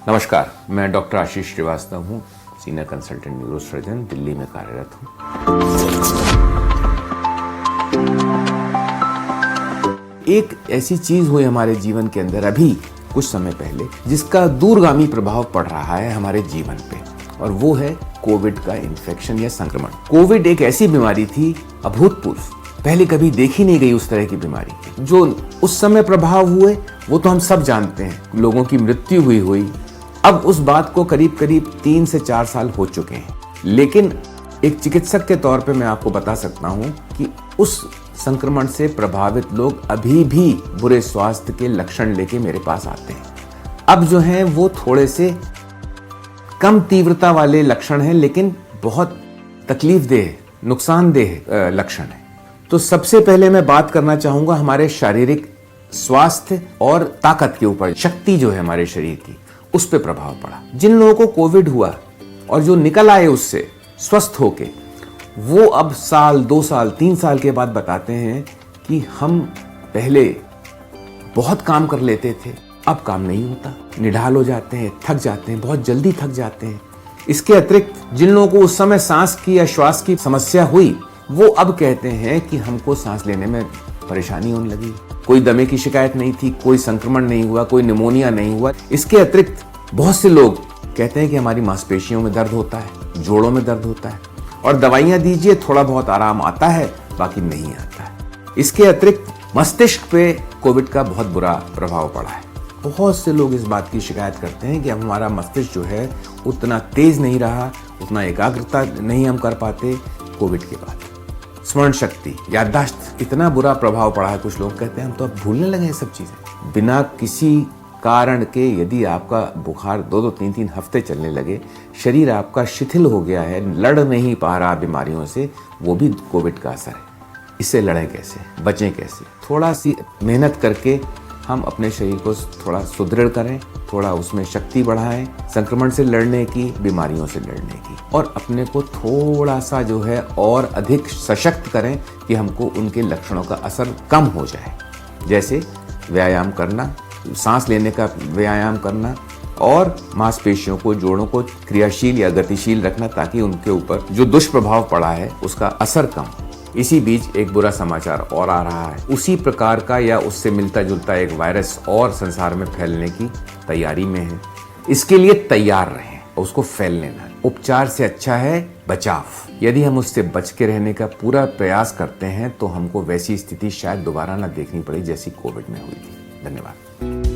नमस्कार, मैं डॉक्टर आशीष श्रीवास्तव हूँ, सीनियर कंसल्टेंट न्यूरोसर्जन, दिल्ली में कार्यरत हूँ। एक ऐसी चीज हुई हमारे जीवन के अंदर अभी कुछ समय पहले जिसका दूरगामी प्रभाव पड़ रहा है हमारे जीवन पे, और वो है कोविड का इन्फेक्शन या संक्रमण। कोविड एक ऐसी बीमारी थी अभूतपूर्व, पहले कभी देखी नहीं गई उस तरह की बीमारी। जो उस समय प्रभाव हुए वो तो हम सब जानते हैं, लोगों की मृत्यु हुई। अब उस बात को करीब 3 से 4 साल हो चुके हैं, लेकिन एक चिकित्सक के तौर पे मैं आपको बता सकता हूं कि उस संक्रमण से प्रभावित लोग अभी भी बुरे स्वास्थ्य के लक्षण लेके मेरे पास आते हैं। अब जो हैं वो थोड़े से कम तीव्रता वाले लक्षण हैं, लेकिन बहुत तकलीफदेह, नुकसानदेह लक्षण हैं। तो सबसे पहले मैं बात करना चाहूंगा हमारे शारीरिक स्वास्थ्य और ताकत के ऊपर। शक्ति जो है हमारे शरीर की, उस पे प्रभाव पड़ा। जिन लोगों को कोविड हुआ और जो निकल आए उससे स्वस्थ होके, वो अब साल, 2 साल, 3 साल के बाद बताते हैं कि हम पहले बहुत काम कर लेते थे, अब काम नहीं होता, निढाल हो जाते हैं, थक जाते हैं, बहुत जल्दी थक जाते हैं। इसके अतिरिक्त जिन लोगों को उस समय सांस की या श्वास की समस्या हुई, वो अब कहते हैं कि हमको सांस लेने में परेशानी होने लगी। कोई दमे की शिकायत नहीं थी, कोई संक्रमण नहीं हुआ, कोई निमोनिया नहीं हुआ। इसके अतिरिक्त बहुत से लोग कहते हैं कि हमारी मांसपेशियों में दर्द होता है, जोड़ों में दर्द होता है, और दवाइयां दीजिए थोड़ा बहुत आराम आता है, बाकी नहीं आता है। इसके अतिरिक्त मस्तिष्क पे कोविड का बहुत बुरा प्रभाव पड़ा है। बहुत से लोग इस बात की शिकायत करते हैं कि अब हमारा मस्तिष्क जो है उतना तेज नहीं रहा, उतना एकाग्रता नहीं हम कर पाते कोविड के बाद। स्मरण शक्ति, याददाश्त, इतना बुरा प्रभाव पड़ा है। कुछ लोग कहते हैं हम तो अब भूलने लगे हैं सब चीजें। बिना किसी कारण के यदि आपका बुखार 2-2, 3-3 हफ्ते चलने लगे, शरीर आपका शिथिल हो गया है, लड़ नहीं पा रहा बीमारियों से, वो भी कोविड का असर है। इससे लड़ें कैसे, बचें कैसे? थोड़ा सी मेहनत करके हम अपने शरीर को थोड़ा सुदृढ़ करें, थोड़ा उसमें शक्ति बढ़ाएं, संक्रमण से लड़ने की, बीमारियों से लड़ने की, और अपने को थोड़ा सा जो है और अधिक सशक्त करें कि हमको उनके लक्षणों का असर कम हो जाए। जैसे व्यायाम करना, सांस लेने का व्यायाम करना, और मांसपेशियों को, जोड़ों को क्रियाशील या गतिशील रखना, ताकि उनके ऊपर जो दुष्प्रभाव पड़ा है उसका असर कम। इसी बीच एक बुरा समाचार और आ रहा है। उसी प्रकार का या उससे मिलता जुलता एक वायरस और संसार में फैलने की तैयारी में है। इसके लिए तैयार रहें, उसको फैलने ना। उपचार से अच्छा है बचाव। यदि हम उससे बच के रहने का पूरा प्रयास करते हैं तो हमको वैसी स्थिति शायद दोबारा ना देखनी पड़े जैसी कोविड में हुई थी। धन्यवाद।